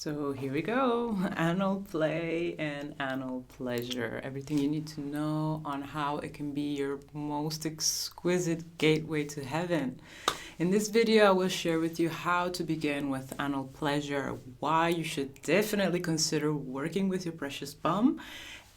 So here we go. Anal play and anal pleasure. Everything you need to know on how it can be your most exquisite gateway to heaven. In this video, I will share with you how to begin with anal pleasure, why you should definitely consider working with your precious bum,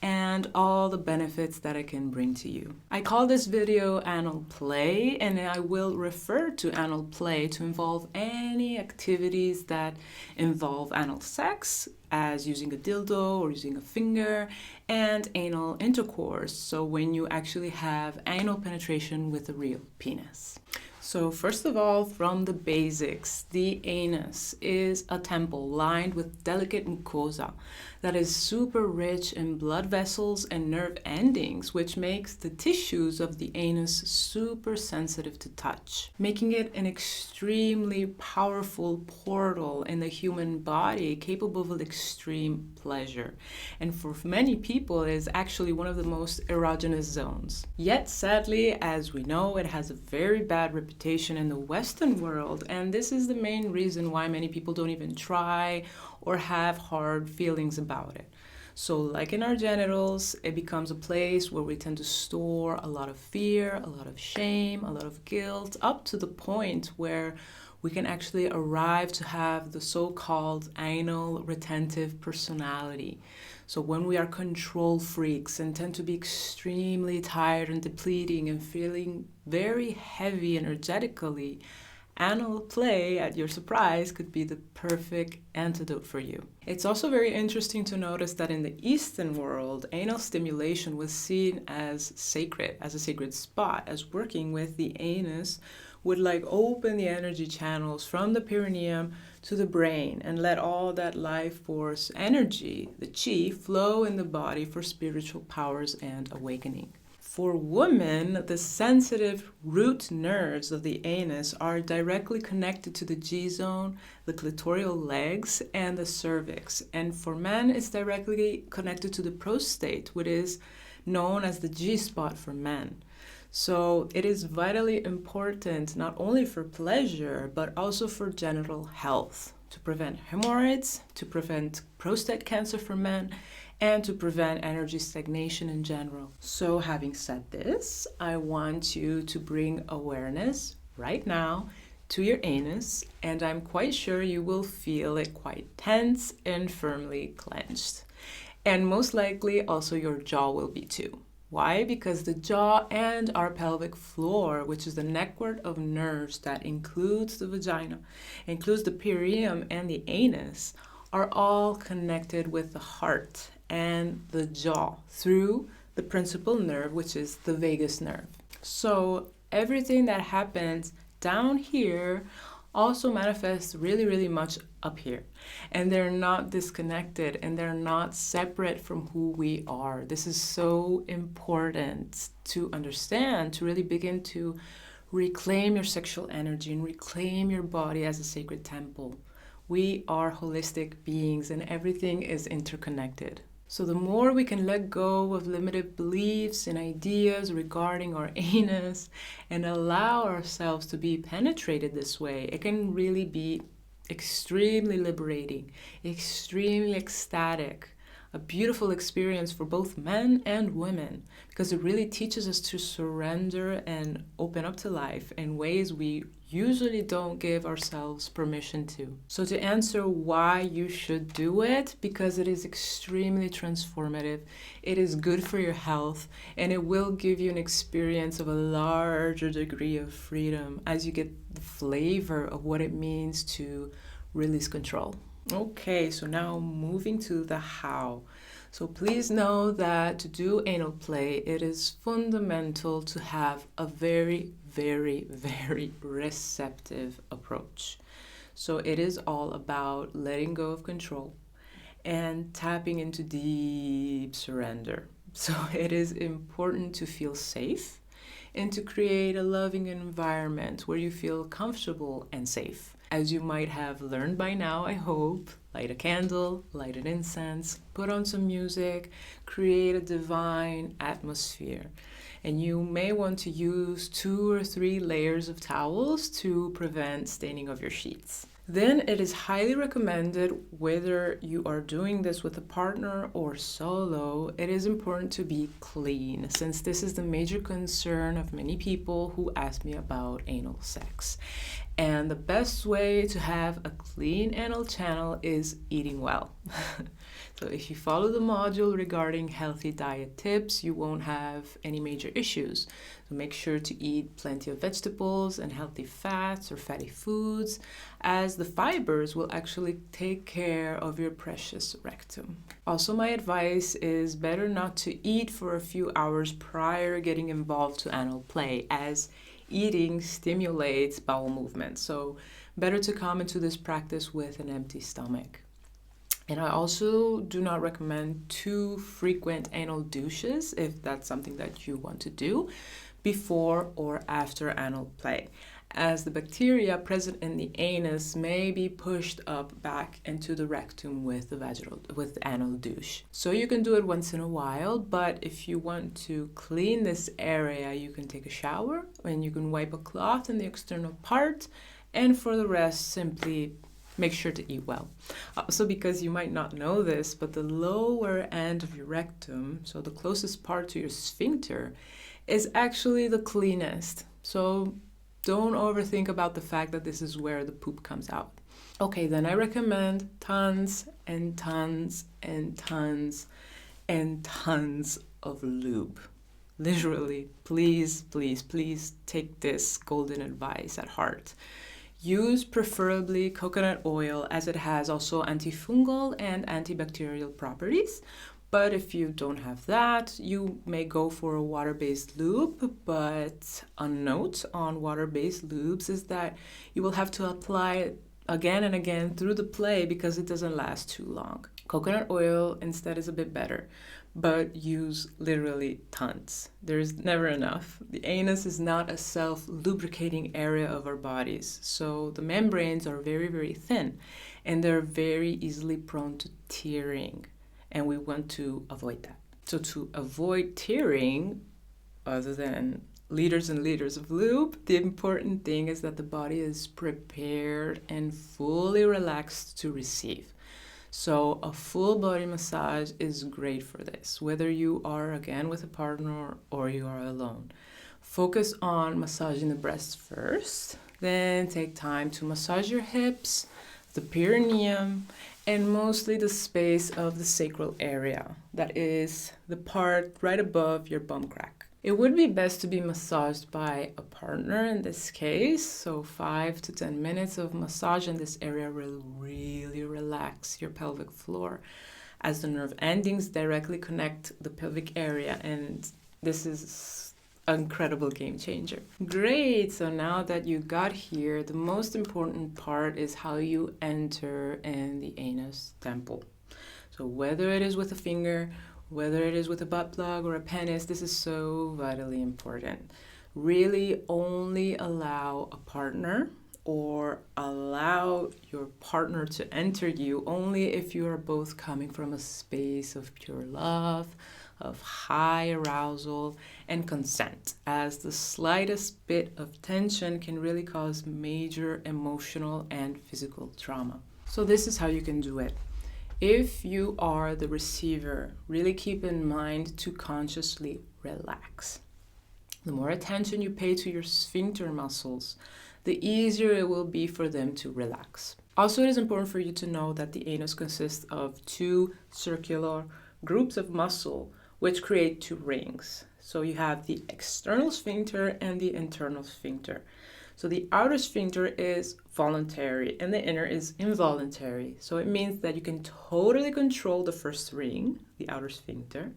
and all the benefits that it can bring to you. I call this video anal play, and I will refer to anal play to involve any activities that involve anal sex, as using a dildo or using a finger, and anal intercourse, so when you actually have anal penetration with a real penis. So first of all, from the basics, the anus is a temple lined with delicate mucosa that is super rich in blood vessels and nerve endings, which makes the tissues of the anus super sensitive to touch, making it an extremely powerful portal in the human body capable of extreme pleasure. And for many people, it is actually one of the most erogenous zones. Yet, sadly, as we know, it has a very bad reputation in the Western world, and this is the main reason why many people don't even try or have hard feelings about it. So like in our genitals, it becomes a place where we tend to store a lot of fear, a lot of shame, a lot of guilt, up to the point where we can actually arrive to have the so-called anal retentive personality. So when we are control freaks and tend to be extremely tired and depleting and feeling very heavy energetically, anal play, at your surprise, could be the perfect antidote for you. It's also very interesting to notice that in the Eastern world, anal stimulation was seen as sacred, as a sacred spot, as working with the anus would like open the energy channels from the perineum to the brain and let all that life force energy, the chi, flow in the body for spiritual powers and awakening. For women, the sensitive root nerves of the anus are directly connected to the G-zone, the clitoral legs, and the cervix. And for men, it's directly connected to the prostate, which is known as the G-spot for men. So it is vitally important not only for pleasure, but also for genital health, to prevent hemorrhoids, to prevent prostate cancer for men, and to prevent energy stagnation in general. So having said this, I want you to bring awareness right now to your anus, and I'm quite sure you will feel it quite tense and firmly clenched. And most likely also your jaw will be too. Why? Because the jaw and our pelvic floor, which is the network of nerves that includes the vagina, includes the perineum and the anus, are all connected with the heart and the jaw through the principal nerve, which is the vagus nerve. So everything that happens down here also manifests really, really much up here. And they're not disconnected and they're not separate from who we are. This is so important to understand, to really begin to reclaim your sexual energy and reclaim your body as a sacred temple. We are holistic beings and everything is interconnected. So the more we can let go of limited beliefs and ideas regarding our anus and allow ourselves to be penetrated this way, it can really be extremely liberating, extremely ecstatic, a beautiful experience for both men and women, because it really teaches us to surrender and open up to life in ways we usually don't give ourselves permission to. So to answer why you should do it, because it is extremely transformative, it is good for your health, and it will give you an experience of a larger degree of freedom as you get the flavor of what it means to release control. Okay, so now moving to the how. So please know that to do anal play, it is fundamental to have a very, very, very receptive approach. So it is all about letting go of control and tapping into deep surrender. So it is important to feel safe and to create a loving environment where you feel comfortable and safe. As you might have learned by now, I hope, light a candle, light an incense, put on some music, create a divine atmosphere. And you may want to use 2 or 3 layers of towels to prevent staining of your sheets. Then it is highly recommended, whether you are doing this with a partner or solo, it is important to be clean, since this is the major concern of many people who ask me about anal sex. And the best way to have a clean anal channel is eating well. So if you follow the module regarding healthy diet tips, you won't have any major issues. So make sure to eat plenty of vegetables and healthy fats or fatty foods, as the fibers will actually take care of your precious rectum. Also, my advice is better not to eat for a few hours prior getting involved to anal play, as eating stimulates bowel movement. So better to come into this practice with an empty stomach. And I also do not recommend too frequent anal douches, if that's something that you want to do, before or after anal play, as the bacteria present in the anus may be pushed up back into the rectum with the anal douche. So you can do it once in a while, but if you want to clean this area, you can take a shower and you can wipe a cloth in the external part, and for the rest, simply make sure to eat well. Also, because you might not know this, but the lower end of your rectum, so the closest part to your sphincter, is actually the cleanest. So don't overthink about the fact that this is where the poop comes out. Okay, then I recommend tons and tons and tons and tons of lube. Literally, please, please, please take this golden advice at heart. Use preferably coconut oil, as it has also antifungal and antibacterial properties. But if you don't have that, you may go for a water-based lube. But a note on water-based lubes is that you will have to apply it again and again through the play, because it doesn't last too long. Coconut oil instead is a bit better, but use literally tons. There's never enough. The anus is not a self-lubricating area of our bodies, so the membranes are very, very thin, and they're very easily prone to tearing, and we want to avoid that. So to avoid tearing, other than liters and liters of lube, the important thing is that the body is prepared and fully relaxed to receive. So a full body massage is great for this, whether you are again with a partner or you are alone. Focus on massaging the breasts first, then take time to massage your hips, the perineum, and mostly the space of the sacral area, that is the part right above your bum crack. It would be best to be massaged by a partner in this case, so 5 to 10 minutes of massage in this area will really relax your pelvic floor, as the nerve endings directly connect the pelvic area, and this is an incredible game changer. Great, so now that you got here, the most important part is how you enter in the anus temple. So whether it is with a finger, whether it is with a butt plug or a penis, this is so vitally important. Really only allow a partner, or allow your partner to enter you only if you are both coming from a space of pure love, of high arousal and consent, as the slightest bit of tension can really cause major emotional and physical trauma. So this is how you can do it. If you are the receiver, really keep in mind to consciously relax. The more attention you pay to your sphincter muscles, the easier it will be for them to relax. Also, it is important for you to know that the anus consists of 2 circular groups of muscle, which create 2 rings. So you have the external sphincter and the internal sphincter. So the outer sphincter is voluntary and the inner is involuntary. So it means that you can totally control the first ring, the outer sphincter,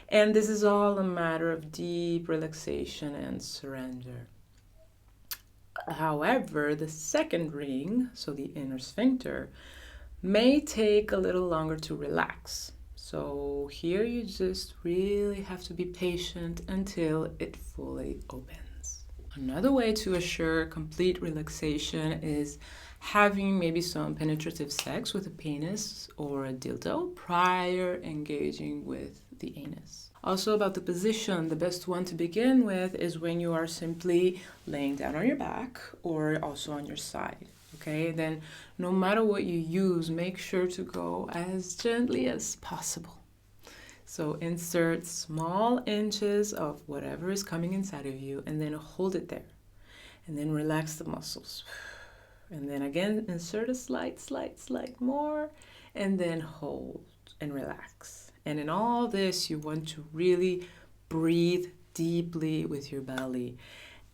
and this is all a matter of deep relaxation and surrender. However, the second ring, so the inner sphincter, may take a little longer to relax. So here you just really have to be patient until it fully opens. Another way to assure complete relaxation is having maybe some penetrative sex with a penis or a dildo prior engaging with the anus. Also, about the position, the best one to begin with is when you are simply laying down on your back or also on your side. You okay? Then no matter what you use, make sure to go as gently as possible. So insert small inches of whatever is coming inside of you and then hold it there. And then relax the muscles. And then again, insert a slight more, and then hold and relax. And in all this, you want to really breathe deeply with your belly.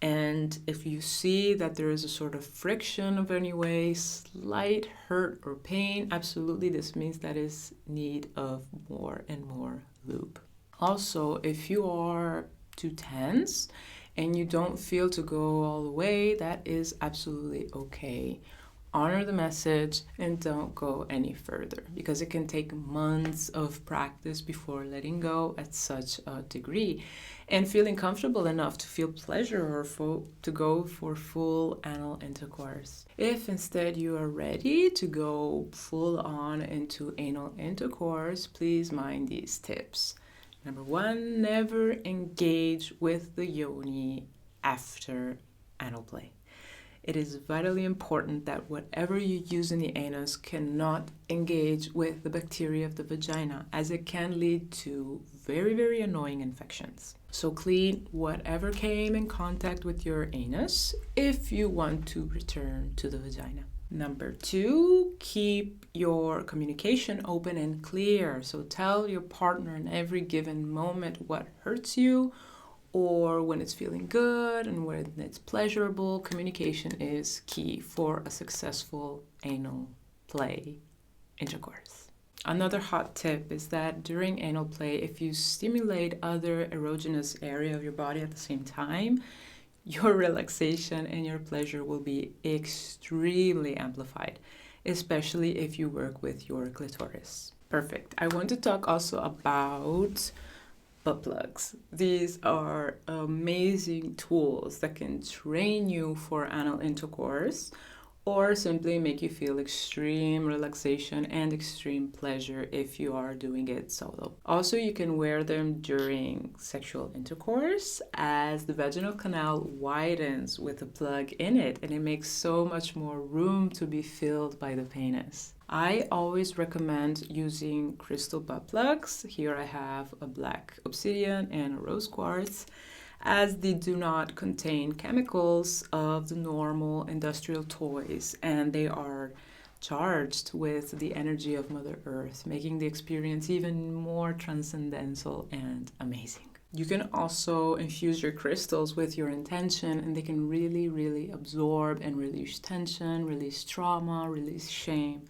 And if you see that there is a sort of friction of any way, slight hurt or pain, absolutely this means that is need of more and more lube. Also, if you are too tense and you don't feel to go all the way, that is absolutely okay. Honor the message and don't go any further, because it can take months of practice before letting go at such a degree and feeling comfortable enough to feel pleasure or to go for full anal intercourse. If instead you are ready to go full on into anal intercourse, please mind these tips. Number 1, never engage with the yoni after anal play. It is vitally important that whatever you use in the anus cannot engage with the bacteria of the vagina, as it can lead to very, very annoying infections. So clean whatever came in contact with your anus if you want to return to the vagina. Number 2, keep your communication open and clear. So tell your partner in every given moment what hurts you, or when it's feeling good and when it's pleasurable. Communication is key for a successful anal play intercourse. Another hot tip is that during anal play, if you stimulate other erogenous area of your body at the same time, your relaxation and your pleasure will be extremely amplified, especially if you work with your clitoris. Perfect. I want to talk also about butt plugs. These are amazing tools that can train you for anal intercourse or simply make you feel extreme relaxation and extreme pleasure if you are doing it solo. Also, you can wear them during sexual intercourse as the vaginal canal widens with a plug in it, and it makes so much more room to be filled by the penis. I always recommend using crystal butt plugs. Here I have a black obsidian and a rose quartz, as they do not contain chemicals of the normal industrial toys, and they are charged with the energy of Mother Earth, making the experience even more transcendental and amazing. You can also infuse your crystals with your intention, and they can really, really absorb and release tension, release trauma, release shame.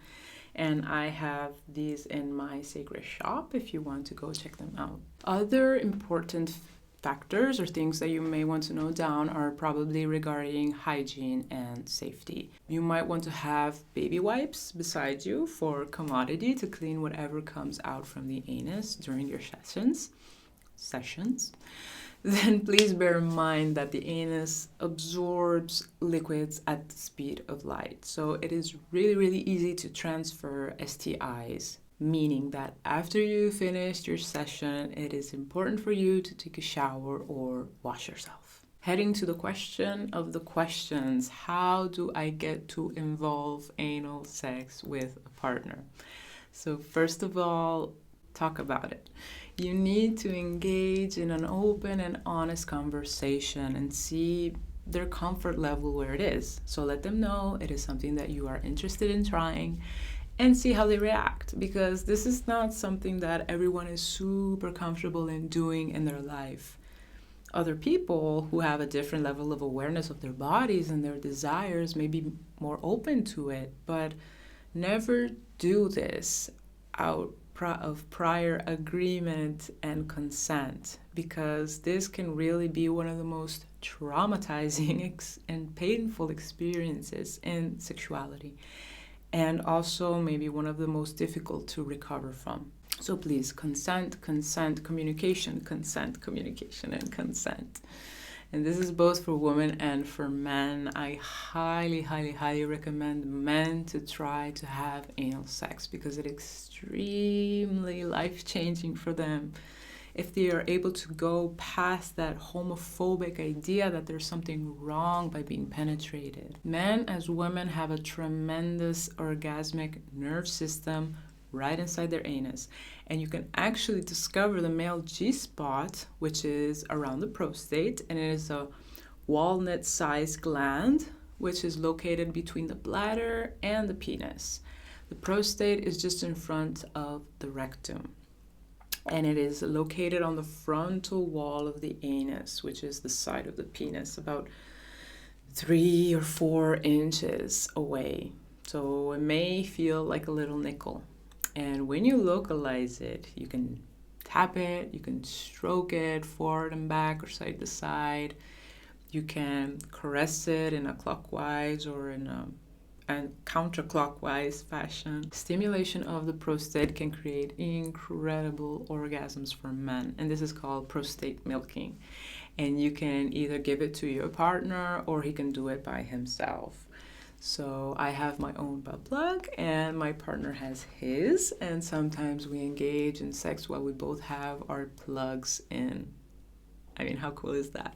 And I have these in my sacred shop if you want to go check them out. Other important factors or things that you may want to note down are probably regarding hygiene and safety. You might want to have baby wipes beside you for commodity to clean whatever comes out from the anus during your sessions. Then please bear in mind that the anus absorbs liquids at the speed of light. So it is really, really easy to transfer STIs, meaning that after you finish your session, it is important for you to take a shower or wash yourself. Heading to the question of the questions, how do I get to involve anal sex with a partner? So first of all, talk about it. You need to engage in an open and honest conversation and see their comfort level where it is. So let them know it is something that you are interested in trying and see how they react, because this is not something that everyone is super comfortable in doing in their life. Other people who have a different level of awareness of their bodies and their desires may be more open to it, but never do this out of prior agreement and consent, because this can really be one of the most traumatizing and painful experiences in sexuality, and also maybe one of the most difficult to recover from. So please, consent, communication, and consent. And this is both for women and for men. I highly, highly, highly recommend men to try to have anal sex, because it is extremely life-changing for them. if they are able to go past that homophobic idea that there's something wrong by being penetrated. Men as women have a tremendous orgasmic nerve system right inside their anus. And you can actually discover the male G-spot, which is around the prostate, and it is a walnut-sized gland, which is located between the bladder and the penis. The prostate is just in front of the rectum, and it is located on the frontal wall of the anus, which is the side of the penis, about 3 or 4 inches away. So it may feel like a little nickel. And when you localize it, you can tap it, you can stroke it forward and back or side to side. You can caress it in a clockwise or in a counterclockwise fashion. Stimulation of the prostate can create incredible orgasms for men, and this is called prostate milking. And you can either give it to your partner or he can do it by himself. So I have my own butt plug and my partner has his, and sometimes we engage in sex while we both have our plugs in. I mean, how cool is that?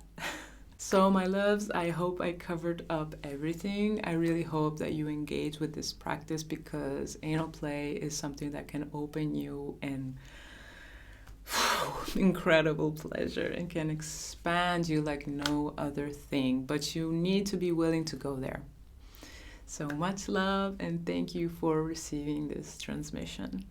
So my loves, I hope I covered up everything. I really hope that you engage with this practice, because anal play is something that can open you in incredible pleasure and can expand you like no other thing. But you need to be willing to go there. So much love, and thank you for receiving this transmission.